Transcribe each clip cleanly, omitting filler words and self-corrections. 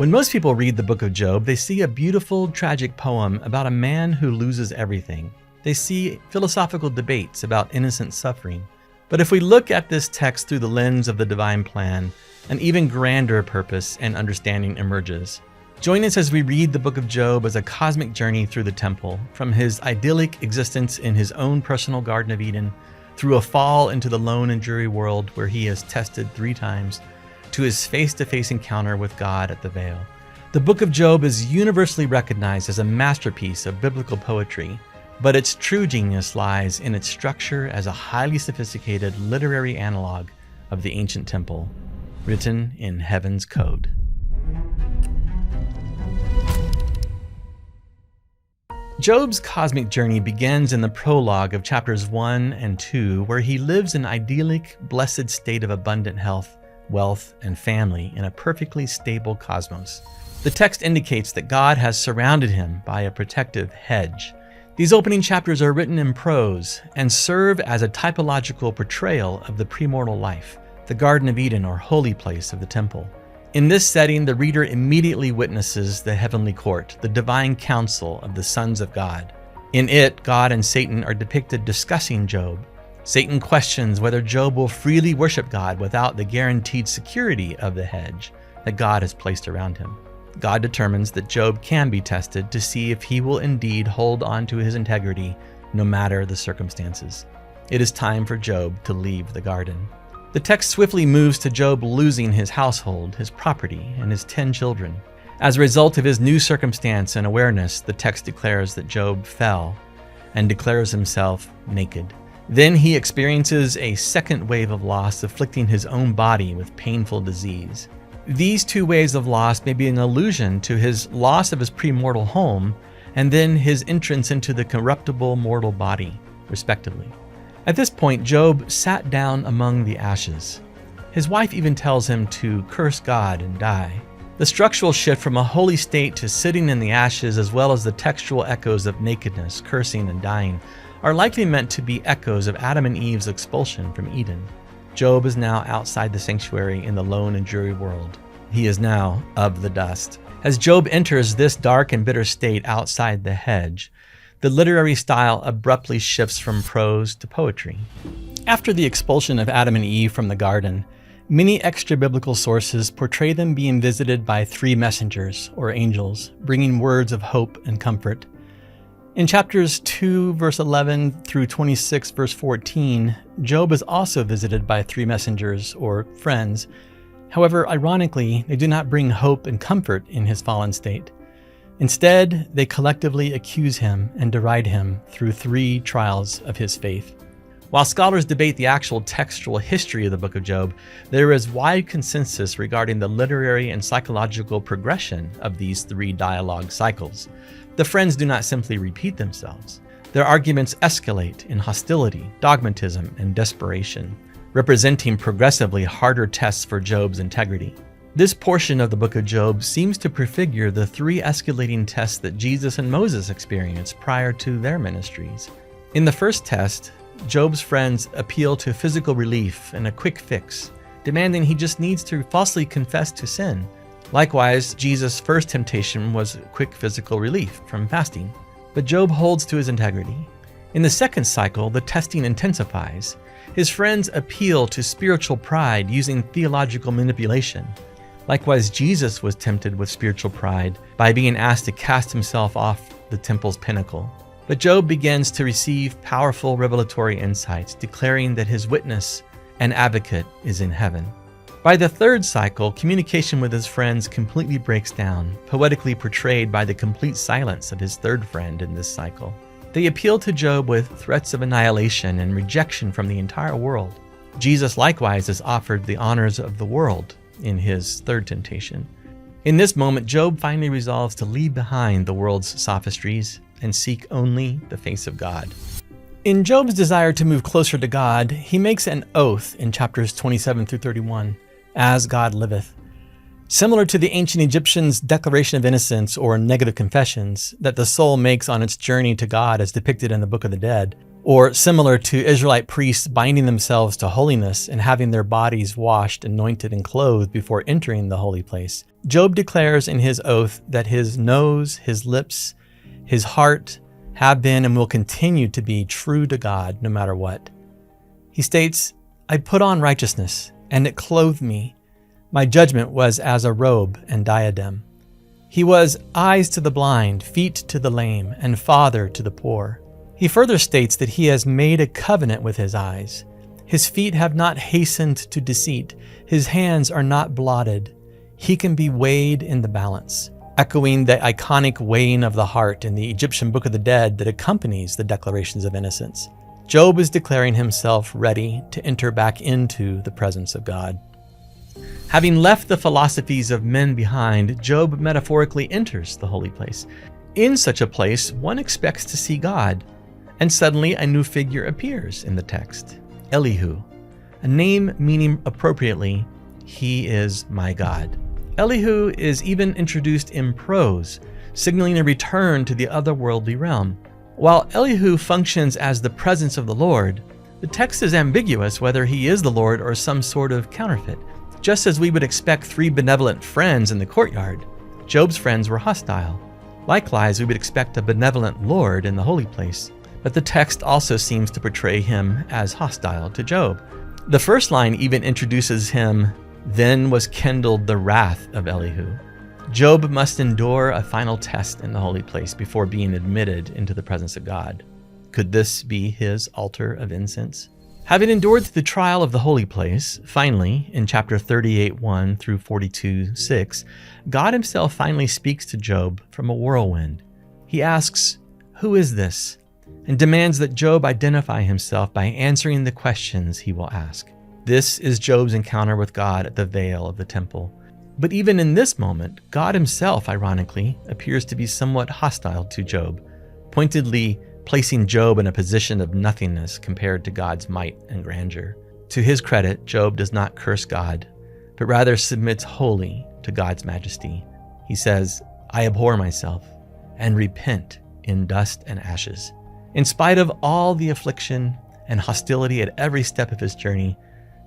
When most people read the book of Job, they see a beautiful, tragic poem about a man who loses everything. They see philosophical debates about innocent suffering. But if we look at this text through the lens of the divine plan, an even grander purpose and understanding emerges. Join us as we read the book of Job as a cosmic journey through the temple, from his idyllic existence in his own personal Garden of Eden, through a fall into the lone and dreary world where he is tested 3 times, to his face-to-face encounter with God at the veil. The book of Job is universally recognized as a masterpiece of biblical poetry, but its true genius lies in its structure as a highly sophisticated literary analogue of the ancient temple, written in heaven's code. Job's cosmic journey begins in the prologue of chapters 1 and 2, where he lives an idyllic, blessed state of abundant health, wealth, and family in a perfectly stable cosmos. The text indicates that God has surrounded him by a protective hedge. These opening chapters are written in prose and serve as a typological portrayal of the premortal life, the Garden of Eden or holy place of the temple. In this setting, the reader immediately witnesses the heavenly court, the divine council of the sons of God. In it, God and Satan are depicted discussing Job. Satan questions whether Job will freely worship God without the guaranteed security of the hedge that God has placed around him. God determines that Job can be tested to see if he will indeed hold on to his integrity no matter the circumstances. It is time for Job to leave the garden. The text swiftly moves to Job losing his household, his property, and his 10 children. As a result of his new circumstance and awareness, the text declares that Job fell and declares himself naked. Then he experiences a second wave of loss, afflicting his own body with painful disease. These 2 waves of loss may be an allusion to his loss of his premortal home and then his entrance into the corruptible mortal body, respectively. At this point, Job sat down among the ashes. His wife even tells him to curse God and die. The structural shift from a holy state to sitting in the ashes, as well as the textual echoes of nakedness, cursing, and dying, are likely meant to be echoes of Adam and Eve's expulsion from Eden. Job is now outside the sanctuary in the lone and dreary world. He is now of the dust. As Job enters this dark and bitter state outside the hedge, the literary style abruptly shifts from prose to poetry. After the expulsion of Adam and Eve from the garden, many extra-biblical sources portray them being visited by 3 messengers, or angels, bringing words of hope and comfort. In chapters 2, verse 11 through 26, verse 14, Job is also visited by 3 messengers, or friends. However, ironically, they do not bring hope and comfort in his fallen state. Instead, they collectively accuse him and deride him through 3 trials of his faith. While scholars debate the actual textual history of the book of Job, there is wide consensus regarding the literary and psychological progression of these 3 dialogue cycles. The friends do not simply repeat themselves. Their arguments escalate in hostility, dogmatism, and desperation, representing progressively harder tests for Job's integrity. This portion of the book of Job seems to prefigure the 3 escalating tests that Jesus and Moses experienced prior to their ministries. In the first test, Job's friends appeal to physical relief and a quick fix, demanding he just needs to falsely confess to sin. Likewise, Jesus' first temptation was quick physical relief from fasting, but Job holds to his integrity. In the second cycle, the testing intensifies. His friends appeal to spiritual pride using theological manipulation. Likewise, Jesus was tempted with spiritual pride by being asked to cast himself off the temple's pinnacle. But Job begins to receive powerful revelatory insights, declaring that his witness and advocate is in heaven. By the third cycle, communication with his friends completely breaks down, poetically portrayed by the complete silence of his third friend in this cycle. They appeal to Job with threats of annihilation and rejection from the entire world. Jesus likewise is offered the honors of the world in his third temptation. In this moment, Job finally resolves to leave behind the world's sophistries and seek only the face of God. In Job's desire to move closer to God, he makes an oath in chapters 27 through 31, "As God liveth." Similar to the ancient Egyptians' declaration of innocence or negative confessions that the soul makes on its journey to God as depicted in the Book of the Dead, Or similar to Israelite priests binding themselves to holiness and having their bodies washed, anointed, and clothed before entering the holy place, Job declares in his oath that his nose, his lips, his heart have been and will continue to be true to God no matter what. He states, "I put on righteousness, and it clothed me. My judgment was as a robe and diadem." He was eyes to the blind, feet to the lame, and father to the poor. He further states that he has made a covenant with his eyes. His feet have not hastened to deceit. His hands are not blotted. He can be weighed in the balance, echoing the iconic weighing of the heart in the Egyptian Book of the Dead that accompanies the declarations of innocence. Job is declaring himself ready to enter back into the presence of God. Having left the philosophies of men behind, Job metaphorically enters the holy place. In such a place, one expects to see God, and suddenly a new figure appears in the text, Elihu, a name meaning appropriately, "He is my God." Elihu is even introduced in prose, signaling a return to the otherworldly realm. While Elihu functions as the presence of the Lord, the text is ambiguous whether he is the Lord or some sort of counterfeit. Just as we would expect three benevolent friends in the courtyard, Job's friends were hostile. Likewise, we would expect a benevolent Lord in the holy place, but the text also seems to portray him as hostile to Job. The first line even introduces him, "Then was kindled the wrath of Elihu." Job must endure a final test in the holy place before being admitted into the presence of God. Could this be his altar of incense? Having endured the trial of the holy place, finally, in chapter 38:1 through 42:6, God himself finally speaks to Job from a whirlwind. He asks, "Who is this?" and demands that Job identify himself by answering the questions he will ask. This is Job's encounter with God at the veil of the temple. But even in this moment, God himself, ironically, appears to be somewhat hostile to Job, pointedly placing Job in a position of nothingness compared to God's might and grandeur. To his credit, Job does not curse God, but rather submits wholly to God's majesty. He says, "I abhor myself and repent in dust and ashes." In spite of all the affliction and hostility at every step of his journey,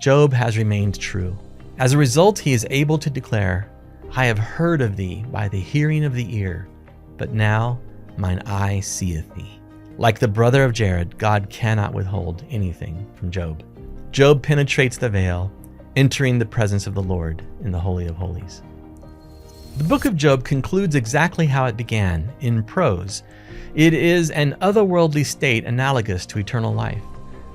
Job has remained true. As a result, he is able to declare, "I have heard of thee by the hearing of the ear, but now mine eye seeth thee." Like the brother of Jared, God cannot withhold anything from Job. Job penetrates the veil, entering the presence of the Lord in the Holy of Holies. The book of Job concludes exactly how it began, in prose. It is an otherworldly state analogous to eternal life,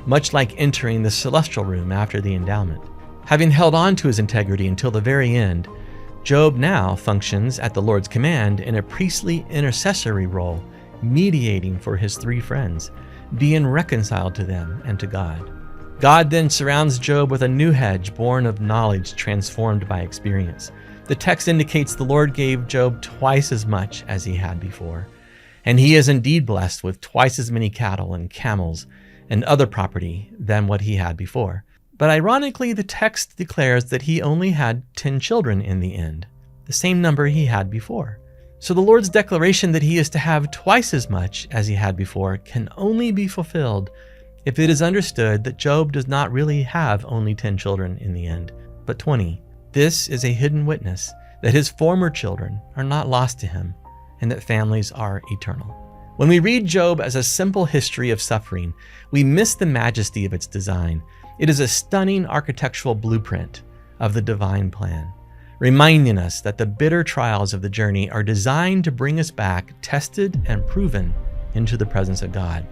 much like entering the celestial room after the endowment. Having held on to his integrity until the very end, Job now functions at the Lord's command in a priestly intercessory role, mediating for his three friends, being reconciled to them and to God. God then surrounds Job with a new hedge born of knowledge transformed by experience. The text indicates the Lord gave Job twice as much as he had before, and he is indeed blessed with twice as many cattle and camels and other property than what he had before. But ironically, the text declares that he only had 10 children in the end, the same number he had before. So the Lord's declaration that he is to have twice as much as he had before can only be fulfilled if it is understood that Job does not really have only 10 children in the end, but 20. This is a hidden witness that his former children are not lost to him and that families are eternal. When we read Job as a simple history of suffering, we miss the majesty of its design. It is a stunning architectural blueprint of the divine plan, reminding us that the bitter trials of the journey are designed to bring us back, tested and proven, into the presence of God.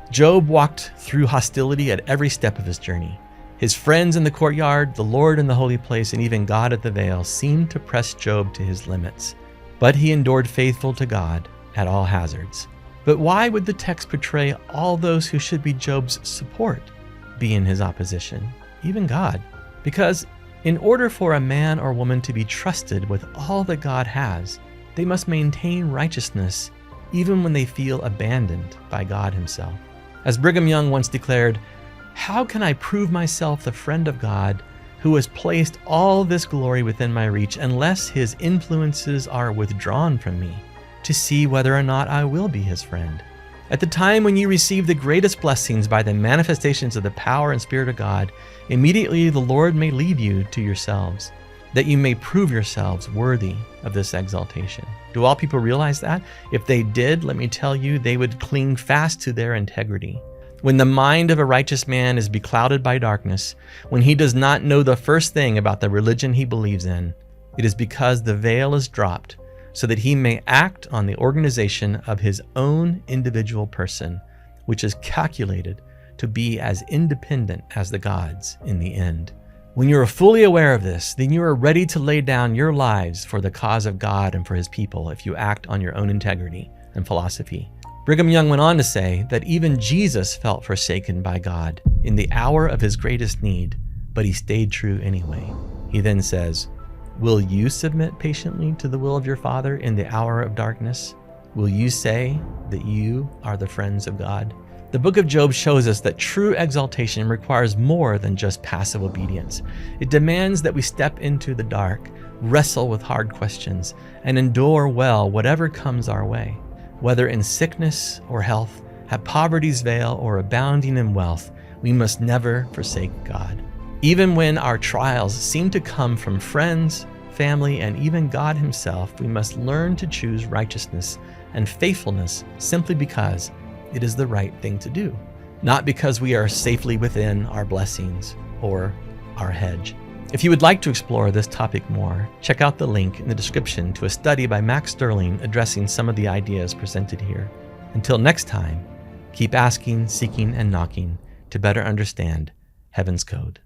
Job walked through hostility at every step of his journey. His friends in the courtyard, the Lord in the holy place, and even God at the veil seemed to press Job to his limits. But he endured faithful to God at all hazards. But why would the text portray all those who should be Job's support be in his opposition, even God? Because in order for a man or woman to be trusted with all that God has, they must maintain righteousness even when they feel abandoned by God himself. As Brigham Young once declared, "How can I prove myself the friend of God who has placed all this glory within my reach unless his influences are withdrawn from me to see whether or not I will be his friend?" At the time when you receive the greatest blessings by the manifestations of the power and Spirit of God, immediately the Lord may leave you to yourselves, that you may prove yourselves worthy of this exaltation. Do all people realize that? If they did, let me tell you, they would cling fast to their integrity. When the mind of a righteous man is beclouded by darkness, when he does not know the first thing about the religion he believes in, it is because the veil is dropped, so that he may act on the organization of his own individual person, which is calculated to be as independent as the gods in the end. When you are fully aware of this, then you are ready to lay down your lives for the cause of God and for his people if you act on your own integrity and philosophy. Brigham Young went on to say that even Jesus felt forsaken by God in the hour of his greatest need, but he stayed true anyway. He then says, "Will you submit patiently to the will of your Father in the hour of darkness? Will you say that you are the friends of God?" The book of Job shows us that true exaltation requires more than just passive obedience. It demands that we step into the dark, wrestle with hard questions, and endure well whatever comes our way. Whether in sickness or health, have poverty's veil or abounding in wealth, we must never forsake God. Even when our trials seem to come from friends, family, and even God himself, we must learn to choose righteousness and faithfulness simply because it is the right thing to do, not because we are safely within our blessings or our hedge. If you would like to explore this topic more, check out the link in the description to a study by Max Sterling addressing some of the ideas presented here. Until next time, keep asking, seeking, and knocking to better understand Heaven's code.